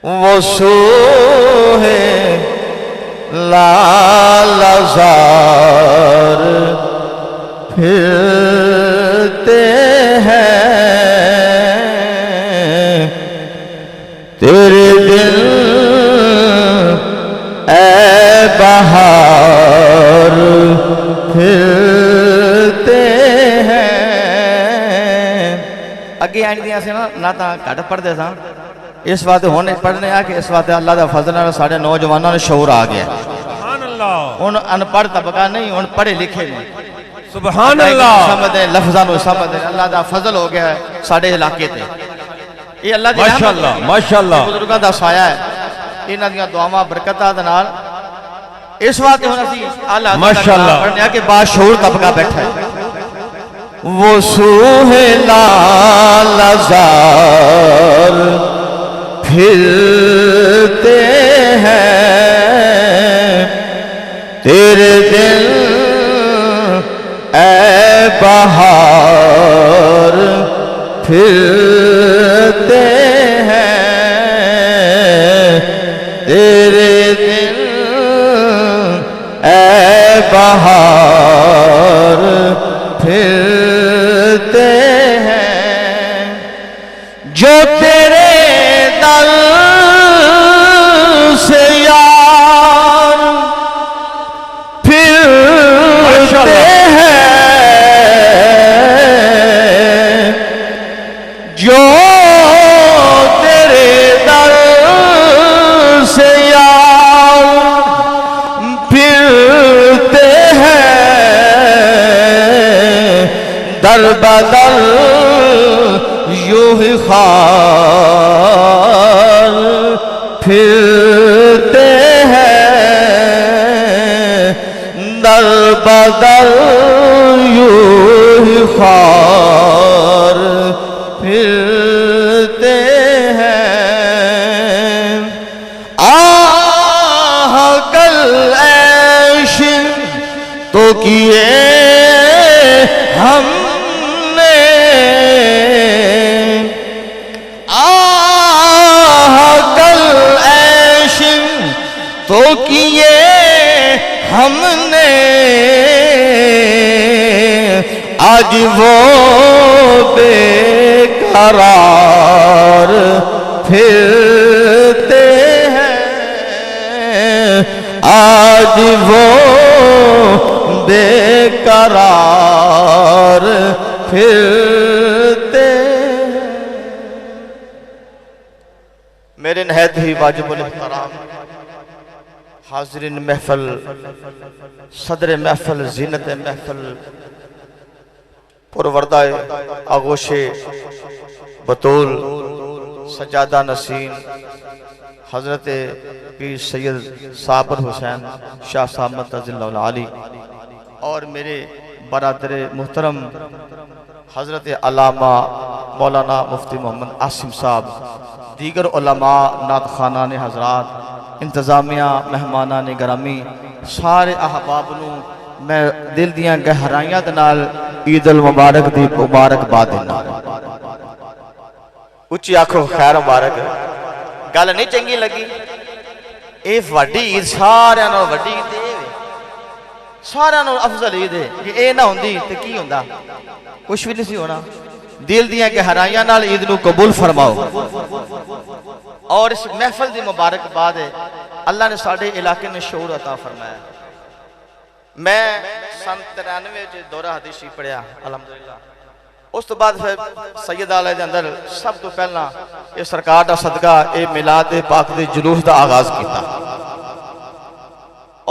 وہ سوہ لال زار پھرتے ہیں تیرے دل اے بہار پھرتے ہیں. اگے آنی دیا سے نہ تا گھٹ پڑھتے سا اس واسطے ہونے پڑھنے آ کہ اس واسطے اللہ دا فضل ہے ساڑھے نوجوانوں نے شعور آ گیا. سبحان اللہ. ان پڑھ طبقہ نہیں ان پڑھے لکھے نہیں. سبحان اللہ. سمجھے لفظاں نو سمجھے اللہ دا فضل ہو گیا ہے ساڑھے علاقے تے. یہ اللہ دی ماشاءاللہ ماشاءاللہ بزرگاں دا سایہ ہے. انہاں دیاں دعاواں برکتاں دے نال اس واسطے ہونا سی اللہ ماشاءاللہ پڑھنے آ کہ باشعور طبقہ بیٹھا ہے. وہ سوہ لال زار پھرتے ہیں تیرے دل اے بہار پھرتے ہیں تیرے دل اے بہار پھرتے ہیں جو تیرے در سے یار پھرتے ہیں جو تیرے در سے یار پھرتے ہیں در بدر یوں ہی خار پھرتے ہیں در بدر یوں ہی خار پھرتے ہیں. آہ کل عیش تو کیے ہم نے آہ کل عیش تو کیے ہم نے آج وہ بے قرار پھرتے ہیں آج وہ بے قرار پھرتے ہیں. میرے نہایت ہی واجب الاحترام حاضرین محفل صدر محفل زینت محفل پروردہ آغوش بطول سجادہ نسیم حضرت پیر سید صابر حسین شاہ صاحب متعزل اللہ علی اور میرے برادر محترم حضرت علامہ مولانا مفتی محمد عاصم صاحب دیگر علماء نعت خانان حضرات انتظامیہ مہمانان گرامی سارے احباب نو میں دل دیاں گہرائیاں دنال عید المبارک دی مبارک باد دینا. اچھی آنکھو خیر مبارک گل نہیں چنگی لگی اے وڈی عید سارے نو وڈی عید سارے نو افضل عید ہے کہ اے نہ ہوندی تے کی ہوندا کچھ بھی نہیں سی ہونا. دل دیاں گہرائیاں نال عید نو قبول فرماؤ اور اس محفل دی مبارک باد ہے اللہ نے ساڑھے علاقے میں شعور عطا فرمایا. میں سن 93 دورہ حدیثی پڑھیا الحمدللہ. اس تو بعد پھر سید علیہ دے اندر سب تو پہلنا یہ سرکار دا صدقہ اے میلاد پاک دے جلوس دا آغاز کیتا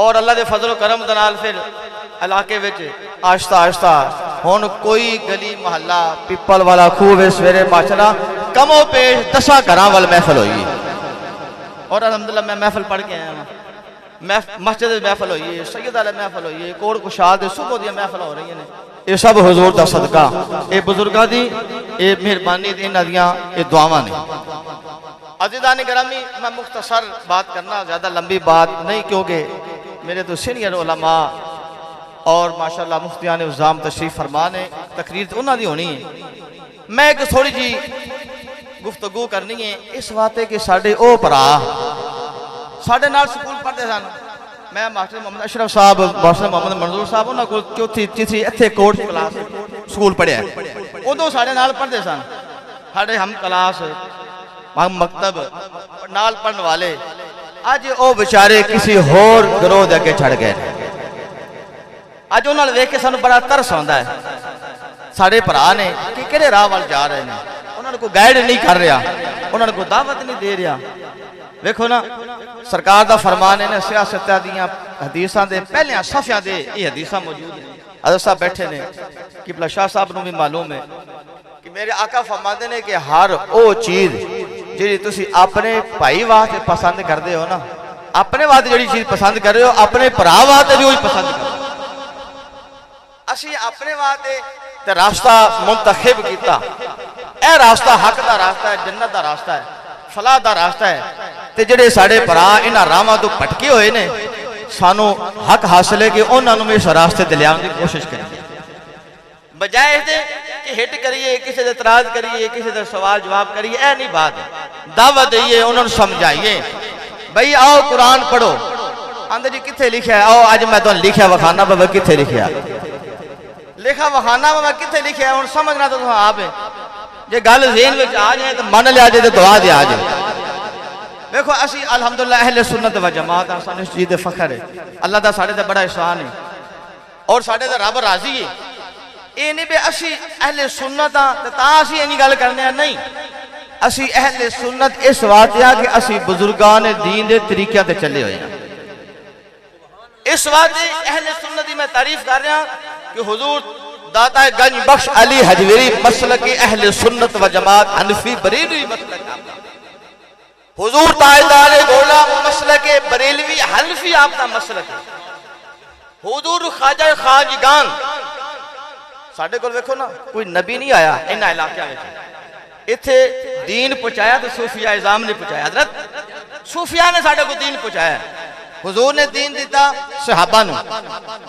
اور اللہ دے فضل و کرم دنال پھر علاقے وچ آہستہ آہستہ ہون کوئی گلی محلہ پیپل والا خوب سویرے ماشاءاللہ کم و پیش 10 گھراں وال محفل ہوئی اور الحمدللہ میں محفل پڑھ کے آیا ہوں. مسجد محفل ہوئی ہے سید علیہ محفل ہوئی ہے کوڑ کشاد صبح دیا محفل ہو رہی ہیں. یہ سب حضور دا صدقہ اے بزرگاں دی اے مہربانی دی انہاں دیاں اے دعاواں نے. عزیزان گرامی میں مختصر بات کرنا زیادہ لمبی بات نہیں کیونکہ میرے تو سینئر علماء اور ماشاءاللہ مفتیان نظام تشریف فرما نے تقریر تو انہاں دی ہونی ہے. میں ایک تھوڑی جی گفتگو کرنی ہے اس واسطے کہ ساڈے او بھرا ساڈے نال سکول پڑھتے سن میں ماسٹر محمد اشرف صاحب ماسٹر محمد منظور صاحب انہاں کول چوتھی تیسری ایتھے کورس کلاس سکول پڑھیا ادوں ساڈے نال پڑھتے سن ساڈے ہم کلاس ہم مکتب نال پڑھن والے اج او بیچارے کسی ہور گروہ دے اگے چھڑ گئے اج انہاں نال ویکھ کے سانوں بڑا ترس آندا ہے ساڈے بھرا نے کہ کہڑے راہ وال جا رہے ہیں انہاں کو گائیڈ نہیں کر رہا انہاں کو دعوت نہیں دے رہا ویکھو نا سرکار دا فرمان ہے نا سیاستہ دیاں حدیثاں دے پہلیاں صفحیاں دے یہ حدیثاں موجود ہیں حضرت صاحب بیٹھے نے قبلہ شاہ صاحب نو بھی معلوم ہے کہ میرے آقا فرماتے نے کہ ہر او چیز جی تسی اپنے بھائی واسطے پسند کردے ہو نا اپنے واسطے جڑی چیز پسند کر رہے ہو اپنے بھرا واسطے بھی وہی پسند کرو اسی اپنے واسطے تے راستہ منتخب کیتا اے راستہ حق دا راستہ ہے جنت دا راستہ ہے فلاح دا راستہ ہے تے جڑے ساڑے بھرا انہاں راہاں تو پھٹکے ہوئے نے سانو حق حاصل ہے کہ انہاں نوں اس راستے تے لیاون دی کوشش کریں بجائے اس دے کہ ہٹ کریے کسی دے اعتراض کریے کسی دے سوال جواب کریے اے نہیں بات دعوت دئیے انہوں نے سمجھائیے بھئی آؤ قرآن پڑھو آندھے جی کتھے لکھا ہے آؤ آج میں تو لکھا وخانا بابا کتھے لکھا لکھا وخانا بابا کتھے لکھا ہے انہوں سمجھنا تو آپ ہے جے گل ذہن وچ آ جائے تو من لیا جائے تو دعا دے آ جائے دیکھو اسی الحمدللہ اہل سنت و جماعت سانو اس چیز دے فخر ہے اللہ دا ساڑے تے بڑا احسان ہے اور ساڑے تے رب راضی ہے یہ نہیں بے اسی اہل سنت تا اسی اینی گل کرنے ہیں نہیں اسی اہل سنت اس واقعہ کہ اسی بزرگان دین دے طریقے تے چلے ہوئے ہیں اس واقعے اہل سنت دی میں تعریف کر رہا کہ حضور داتا گنج بخش علی حجویری مسلک اہل سنت و جماعت حنفی بریلوی مسلک حضور تاجدار گولا مسلک بریلوی حنفی آپ کا مسلک حضور خواجہ خواجگان ساڑھے کو ویکھو نا کوئی نبی نہیں آیا انہا علاقہ میں اتھے دین پہنچایا تو صوفیہ اعظام نے پہنچایا حضرت صوفیہ نے ساڑھے کو دین پہنچایا حضور نے دین دیتا صحابہ نے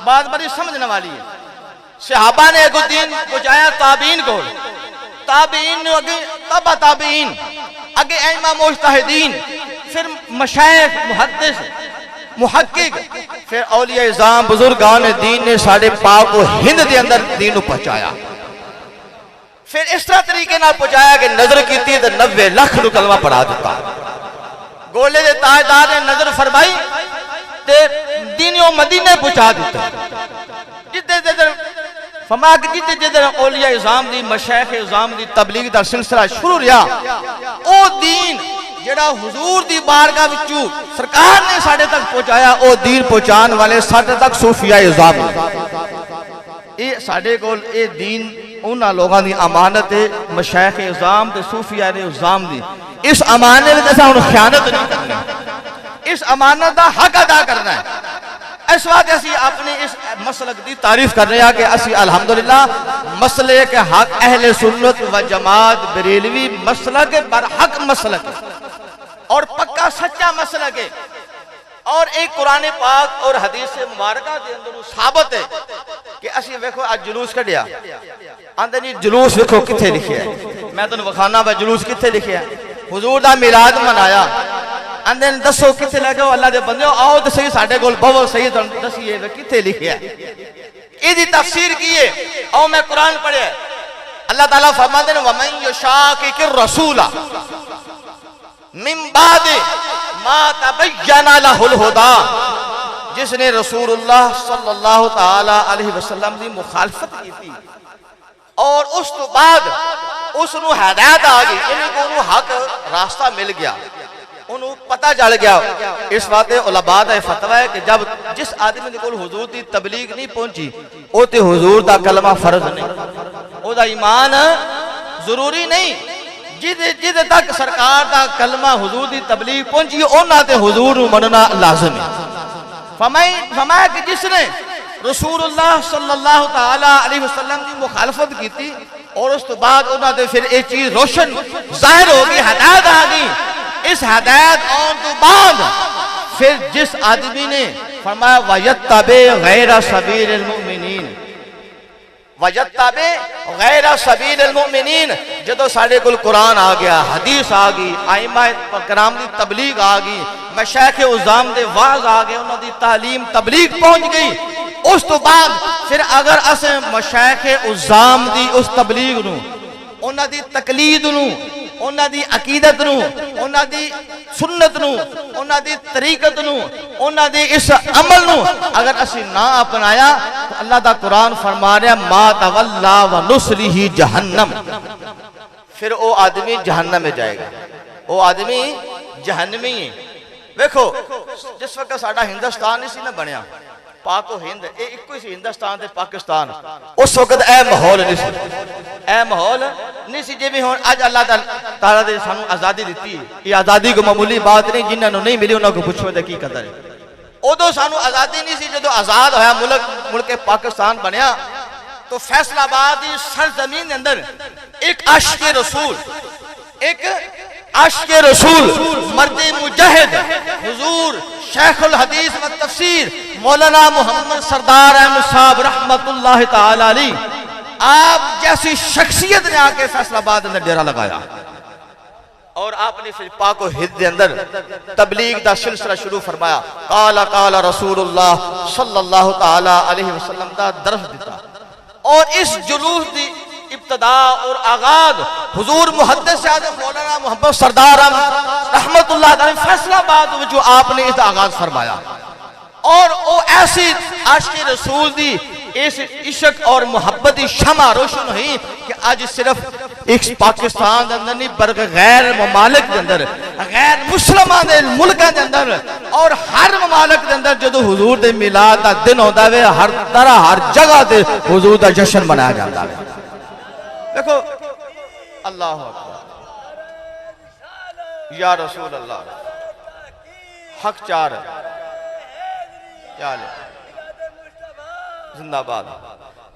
بات بڑی سمجھنے والی ہے صحابہ نے ایک دین پہنچایا تابعین کو تابعین نے اگے تبع تابعین اگے ائمہ مجتہدین پھر مشایخ محدث محقق پھر اولیاء اعظام بزرگان دین نے ساڑھے پاک و ہند دے اندر دین پہنچایا پھر اس طرح طریقے نہ پہنچایا کہ نظر کی تھی 90 لاکھ نو کلمہ پڑھا دیتا گولے دے تاجدار نے نظر فرمائی تے دین و مدینہ پہنچا دیتا جتے جدر فرمایا کہ جتے جدر اولیاء اعظام دی مشایخ اعظام دی تبلیغ دا سلسلہ شروع رہا او دین جڑا حضور دی بارگاہ وچوں سرکار نے ساڑھے تک پہنچایا او دین پہنچان والے ساڑھے تک صوفیہ اعظام اے ساڑھے کو اے دین انہاں لوگاں دی امانت ہے مشایخ اعظام تے صوفیہ اعظام دی اس امانت میں جیسا انہوں خیانت نہیں کرنا اس امانت دا حق ادا کرنا ہے اس وقت اسی اپنی اس مسلک دی تعریف کر رہے ہیں کہ اسی الحمدللہ مسلک حق اہل سنت و جماعت بریلوی مسلک برحق مسلک اور پکا سچا مسلک ہے اور ایک قرآن پاک اور حدیث مبارکہ دے اندر ثابت ہے کہ اسی ویکھو آج جلوس کڑیا آندھے نہیں جلوس ویکھو کتھے لکھے ہے میں تو وکھانا با جلوس کتھے لکھے ہے حضور دا میلاد منایا اندھے دسو کتھے لگے ہو اللہ دے بندے ہو آؤ تو صحیح ساڑھے گول بہو صحیح دسیے کتھے لکھے ہے ایدی تفسیر کیے آؤ میں قرآن پڑھے اللہ تعالیٰ فرماتے ہیں وَمَنْ يُشَاقِقِ الرَّسُولَ مِنْ بَعْدِ مَا تَبَيَّنَ لَهُ الْهُدَى جس نے رسول اللہ صلی اللہ تعالیٰ علیہ وسلم دی مخالفت کی تھی اور اس تو بعد اس نو ہدایت آگئی انہیں کو انہوں حق راستہ مل گیا انہوں پتہ چل گیا اس بات علماء دا فتوہ ہے کہ جب جس آدمی نے کول حضور دی تبلیغ نہیں پہنچی او تے حضور دا کلمہ فرض نہیں او دا ایمان ضروری نہیں جد تک سرکار دا کلمہ حضور دی تبلیغ پہنچی اونا تے حضور مننا لازم ہے فرمایا کہ جس نے رسول اللہ صلی اللہ تعالیٰ علیہ وسلم کی مخالفت کی تھی اور اس تو بعد انہوں نے پھر ایک چیز روشن ظاہر ہوگی ہدایت آگئی اس ہدایت اور تو بعد پھر جس آدمی نے فرمایا وَيَتَّبِعْ غَيْرَ سَبِيلِ الْمُؤْمِنِينَ وَجَتَّبِعْ غَيْرَ سَبِيلِ الْمُؤْمِنِينَ جدو ساڑے کل قرآن آ گیا، حدیث آ گئی، ائمہ کرام دی تبلیغ آ گئی، مشائخ عظام دے واعظ آ گئے، انہوں دی تعلیم تبلیغ پہنچ گئی، اس تو بعد پھر اگر اسے مشائخ عظام دی اس تبلیغ نو، انہوں دی تقلید نو، انہوں دی عقیدت نو، انہوں دی سنت نو، انہوں دی طریقت نو، انہوں دی اس عمل نو اگر اسی نہ اپنایا تو اللہ دا قرآن فرما رہا ما تولا ونصلہ جہنم، پھر او آدمی جہنم میں جائے گا، او آدمی جہنمی ہے۔ دیکھو جس وقت ساڑا ہندوستان اسی نہ بنیا، پاک و ہند اے ایک کوئی سی ہندوستان تے پاکستان، اس وقت اے ماحول نہیں سی، اے ماحول نہیں سی جی بھی ہون آج اللہ تعالیٰ دے سانو آزادی دیتی ہے، یہ آزادی کو معمولی بات نہیں، جنہاں نو نہیں ملی انہاں کو پوچھو دے کی قدر ہے۔ ادو سانو آزادی نہیں سی جدو آزاد ہویا ملک پاکستان بنیا تو فیصل آباد دی سرزمین دے اندر ایک عاشق رسول، ایک عاشق رسول مرد مجاہد حضور شیخ الحدیث و تفسیر مولانا محمد سردار احمد صاحب رحمت اللہ تعالی علیہ، آپ جیسی شخصیت نے آکے فیصل آباد اندر ڈیرہ لگایا اور آپ نے پھر پاک و ہند دے اندر تبلیغ دا سلسلہ شروع فرمایا، قال رسول اللہ صلی اللہ تعالی علیہ وسلم دا درس دیتا، اور اس جلوس دی ابتدا اور آغاز حضور محدث اعظم مولانا محمد سردار رحمت اللہ تعالی فیصلہ آباد جو آپ نے اس آغاز فرمایا، اور وہ ایسی عاشق رسول دی اس عشق اور محبتی شمع روشن ہوئی کہ آج صرف ایک پاکستان دے اندر نہیں بلکہ غیر ممالک دے اندر، غیر مسلمان دے ملکاں دے اندر اور ہر ممالک دے اندر جدو حضور دے میلاد دا دن ہوندا ہے ہر طرح ہر جگہ تے حضور دا جشن منایا جاتا ہے۔ دیکھو اللہ اکبر یا رسول اللہ حق چار کیا لے زندہ باد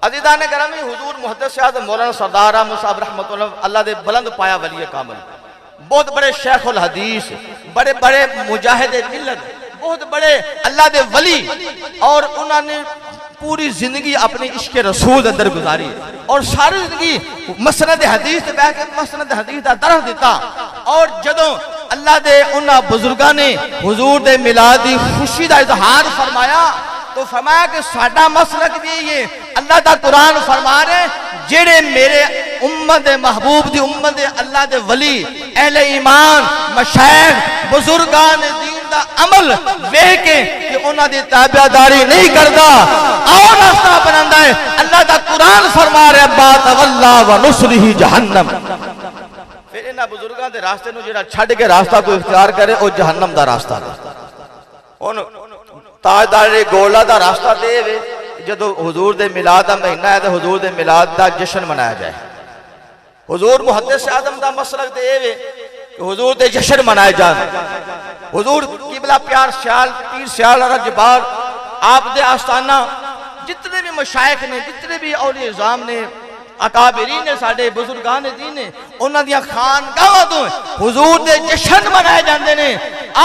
عزیزان گرامی، حضور محدث اعظم مولانا سردار احمد صاحب رحمۃ اللہ دے بلند پایا ولی کامل، بہت بڑے شیخ الحدیث، بڑے بڑے مجاہد ملت، بہت بڑے اللہ دے ولی، اور انہوں نے پوری زندگی اپنی عشق رسول اندر گزاری اور ساری زندگی مسند حدیث تے بیٹھ کے مسند حدیث دا درس دیتا، اور جدوں اللہ دے انہاں بزرگاں نے حضور دے میلاد دی خوشی دا اظہار فرمایا تو فرمایا کہ ساڈا مسلک بھی یہ اللہ دا قرآن فرما رہے جڑے میرے امت محبوب دی امت اللہ دے ولی اہل ایمان مشائخ بزرگان دین دا عمل ویکھ کے کہ انہاں دی تابعداری نہیں کردا اور راستہ بناندا ہے، اللہ دا قرآن فرما رہا با تولا ونصلہ جہنم، پھر انہاں بزرگاں دے راستے نو جڑا چھڈ کے راستہ کو اختیار کرے او جہنم دا راستہ ہے۔ تاجدار گولا دا راستہ دے وے جدو حضور دے میلاد دا مہینہ ہے تو حضور دے میلاد دا جشن منایا جائے، حضور محدث اعظم دا مسلک دے وے کہ حضور دے جشن منائے جان، حضور قبلہ پیار سیال پیر سیال اور جبار آپ دے آستانہ جتنے بھی مشائخ نے، جتنے بھی اولیاء اعظام نے، اکابرین نے، ساڑھے بزرگان دین نے، انہاں دیا خانگاہ تو حضور دے جشن منائے جاندے نے۔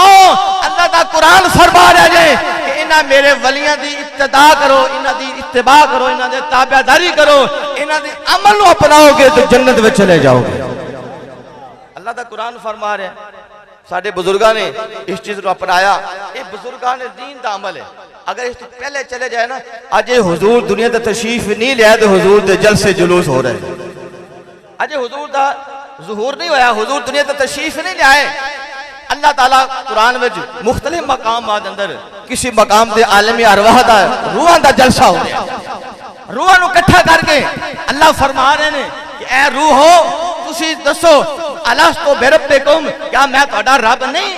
آؤ اللہ دا قرآن فرما رہا جائے کہ انہاں میرے ولیاں دی اتباع کرو، انہاں دی اتباع کرو، انہاں دے تابعداری کرو، انہاں دے عمل نو اپناؤ گے تو جنت میں چلے جاؤ گے۔ اللہ دا قرآن فرما رہا ہے، ساڑھے بزرگاں نے اس چیز کو اپنایا، یہ بزرگان دین دا عمل ہے۔ اگر اس تو پہلے چلے جائے نا، آج حضور دنیا دا تشریف نہیں لیا تو حضور دے جلسے جلوس ہو رہے ہیں، آج حضور دا ظہور نہیں ہویا، حضور دنیا دا تشریف نہیں لیا ہے۔ اللہ تعالیٰ قرآن میں مختلف مقام آد اندر کسی مقام دے عالمی ارواح دا روحاں دا جلسہ ہو رہا ہے، روحاں نو کٹھا کر کے اللہ فرما رہے ہیں کہ اے روحو تسی دسو الستو بربکم، کیا میں تہاڈا رب نہیں؟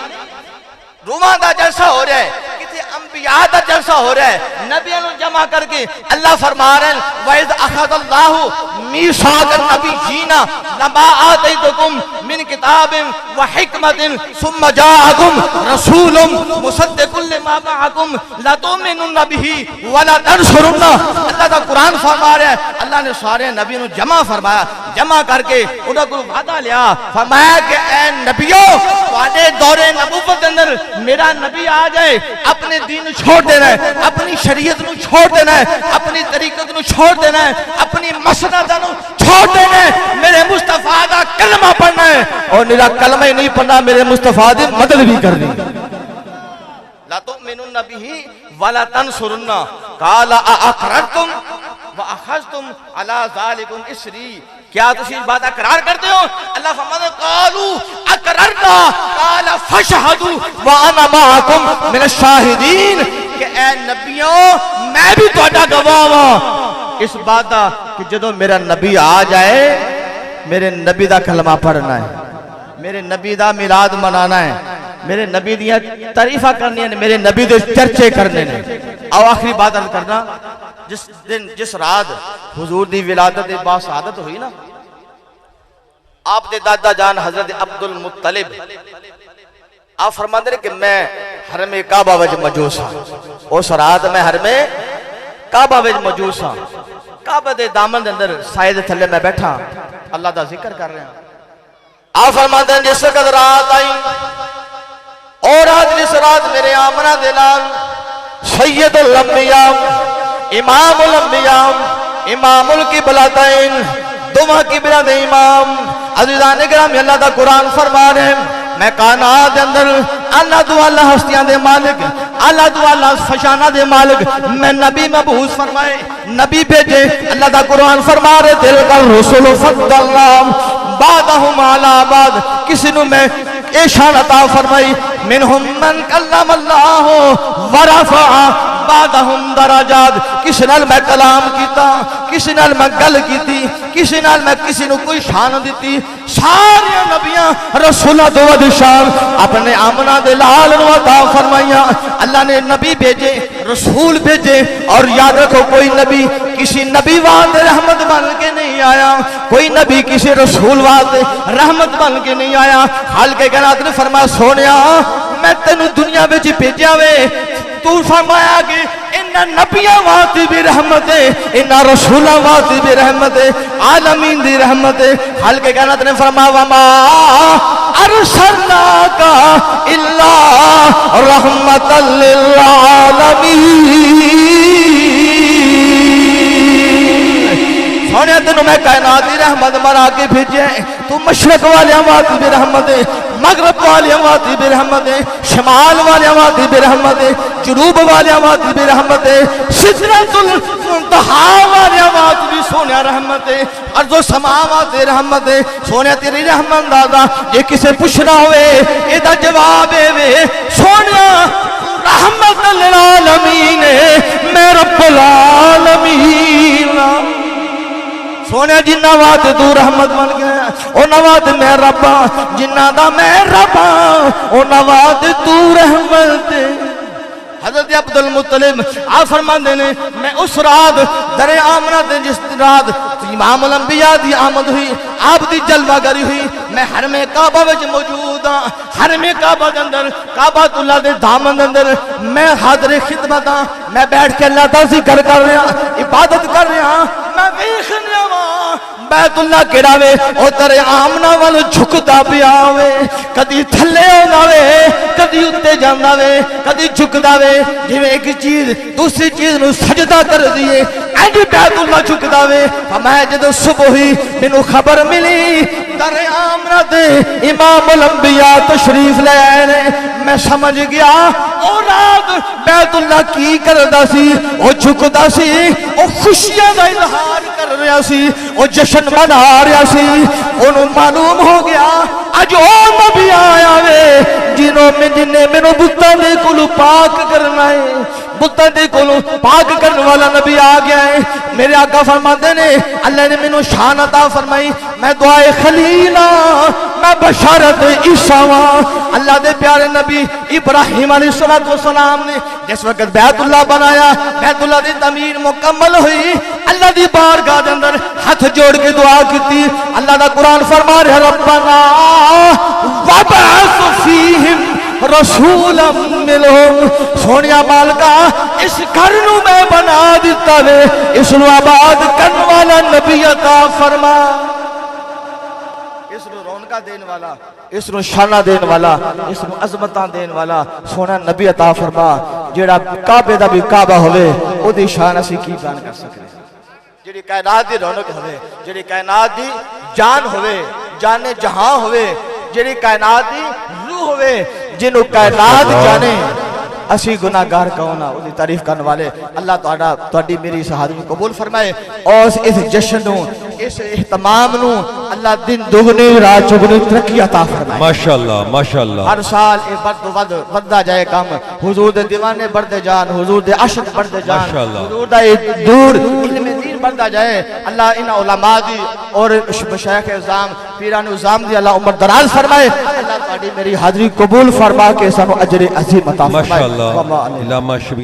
روحاں دا جلسہ ہو رہا ہے، کسی انبیاء دا جلسہ ہو رہا ہے، نبیوں کو جمع کر کے اللہ فرما رہے ہیں وَإِذْ أَخَذَ اللَّهُ مِيثَاقَ النَّبِيِّينَ لَمَا آتَيْتُكُم مِّن كِتَابٍ وَحِكْمَةٍ ثُمَّ جَاءَكُمْ رَسُولٌ مُصَدِّقٌ لِّمَا مَعَكُمْ لَتُؤْمِنُنَّ بِهِ وَلَتَنصُرُنَّهُ۔ اللہ کا قرآن فرما رہا ہے، اللہ نے سارے نبیوں کو جمع فرمایا، جمع کر کے انہوں کو وعدہ لیا، فرمایا کہ اے نبیوں تواڈے دورے نبوت دے اندر میرا نبی آ جائے اپنے دین چھوڑ دینا ہے اپنی شریعت نو چھوڑ دینا ہے اپنی طریقت نو چھوڑ دینا ہے اپنی مسند نو چھوڑ دینا ہے میرے مصطفیٰ دا کلمہ پڑھنا ہے اور میرا کلمہ ہی نہیں پڑھنا میرے مصطفیٰ دی مدد بھی کرنی لا تؤمنون به ولا تنصرن قال اقررتم واخذتم على ذلكم اسری کیا تسی اس بات اقرار کرتے ہو اللہ فرماتا قالوا اقررنا قال فاشهدوا وانا معكم من الشاہدین کہ اے نبیوں میں بھی تہاڈا گواہ ہوں اس بات دا کہ جدوں میرا نبی آ جائے میرے نبی دا کلمہ پڑھنا ہے میرے نبی دا میلاد منانا ہے میرے نبی دیاں تعریفہ کرنی ہے میرے نبی دے چرچے کرنے نے او آخری بات عرض کرنا جس دن جس رات حضور دی ولادت با سعادت ہوئی نا آپ دے دادا جان حضرت عبد المطلب آپ فرماندے نے کہ میں حرم کعبہ وچ موجود ہاں اس رات میں حرم کعبہ وچ موجود ہاں کعبہ دے دامن دے اندر سائے دے تھلے میں بیٹھا اللہ دا ذکر کر رہے ہیں آپ فرماندے ہیں جس وقت رات آئی اور آج جس رات میرے آمنہ دلال سید الانبیاء امام الانبیاء امام القبلتین دمہ قبلت امام عزیزان اکرام اللہ دا قرآن فرما رہے ہیں میں کائنات دے اندر اللہ دو اللہ ہستیاں دے مالک اللہ دو اللہ فشانہ دے مالک میں نبی مبعوث فرمائے نبی بھیجے اللہ دا قرآن فرما رہے دل کا رسول فضلنا بعدہم علی بعد کسی نو میں ایشان عطا فرمائی منہم من کلم اللہ ورفع بعدہم درجات کسی نال میں کلام کیتا کسی نال میں گل کیتی کسی نال میں کسی نو کوئی شان دیتی سارے نبیاں رسولہ دو شان اپنے آمنہ دے لال نو عطا فرمائیاں اللہ نے نبی بھیجے رسول بھیجے اور یاد رکھو کوئی نبی کسی نبی وعدے رحمت بن کے نہیں آیا کوئی نبی کسی رسول وعدے رحمت بن کے نہیں آیا حال کے گنات نے فرمایا سونیا میں تینوں دنیا میں بھیجا وے تو فرمایا کہ انہا نبیاں واتی بھی رحمت ہے انہا رسولہ واتی بھی رحمت ہے عالمین دی رحمت ہے حال کے گنات نے فرمایا وما ارسلناکا الا رحمت للعالمین سونے تینوں میں کائناتی رحمت مرا کے بھیجے تو مشرق والے آواتی بھی رحمت ہے مغرب والے آواتی بھی رحمت ہے شمال والے آواتی بھی رحمت ہے جنوب والے آواتی بھی رحمت ہے سدرۃ المنتہا والے آواتی بھی سونے رحمت ہے ارض و سماوات رحمت ہے سونے تیری رحمت دادا یہ کسے پوچھنا ہوئے ایدہ جواب ہے سونے رحمت للعالمین میں رب العالمین سونے جنہ وات تو رحمت بن گیا او نوات میں ربا جنہ دا میں ربا او نوات تو رحمت حضرت عبد المطلب آپ فرماندے نے میں اس رات در آمنہ دے جس رات امام الانبیاء دی آمد ہوئی آپ دی جلوہ گری ہوئی میں حرم کعبہ وچ موجود ہاں حرم کعبہ دے اندر کعبہ اللہ دے دامن دے اندر میں حاضر خدمت ہاں میں بیٹھ کے اللہ دا ذکر کر رہا عبادت کر رہا میں ویکھ رہا بیت اللہ کڑاوے او ترے آمنہ والو جھکتا بھی آوے کدی تھلے ہوگاوے کدی اتے جانداوے کدی جھکداوے جو ایک چیز دوسری چیز نو سجدہ کر دیئے اینڈ بیت اللہ جھکداوے ہمیں جدو صبح ہوئی منو خبر ملی در آمنہ دے امام الانبیاء تشریف لے آئے میں سمجھ گیا او رات بیت اللہ کی کردہ سی او جھکدہ سی او خوشیاں دا اظہار کر رہا سی او جشن منا رہا سی انہوں معلوم ہو گیا اج او نبی آیا وے جنہوں میں جنہیں میں بتا دے کلو پاک کرنا ہے بتا دے کلو پاک کرنے والا نبی آ گیا ہے میرے آقا فرماتے نے اللہ نے منو شان عطا فرمائی میں دعائے خلیلہ میں بشارت عیسیٰ اللہ دے پیارے نبی ابراہیم علیہ السلام نے جس وقت بیت اللہ بنایا بیت اللہ دی تعمیر مکمل ہوئی اللہ دی بارگاہ دے اندر ہاتھ جوڑ کے دعا کیتی اللہ دا قرآن فرما رہے ربنا وبعث فیہم رسولا منہم سونیا مالکا اس گھر نو میں بنا دیتا وے اس نو آباد کرن والا نبی عطا فرما اس نو رونقا برکتاں دین والا، اس نو شانہ دین والا، اس نو عظمتاں دین والا سونا نبی عطا فرما جیڑا کعبے دا بھی کعبہ ہوئے او دی شان اسی کی بیان کر سکتے جیڑی کائنات دی رونق ہوئے، جیڑی کائنات دی جان ہوئے، جان جہاں ہوئے، جیڑی کائنات دی روح ہوئے، جنہوں کائنات جانے اسی گناہگار کہونا وہ تعریف کرنے والے اللہ تہاڈی میری اس حاضری قبول فرمائے اور اس جشن نو اس اہتمام نو اللہ دن دگنی رات چگنی ترقی عطا فرمائے ماشاءاللہ ماشاءاللہ ہر سال اے بڑھتا جائے کام حضور دے دیوانے بڑھتے جان حضور دے عشق بڑھتے جان ماشاءاللہ حضور دا دور علم دین بڑھتا جائے اللہ ان علماء دی اور مشایخ اعظام پیران اعظام دی اللہ عمر دراز فرمائے اللہ تہاڈی میری حاضری قبول فرما کے سانو اجر عظیم عطا فرمائے ماشاءاللہ علامہ شبیر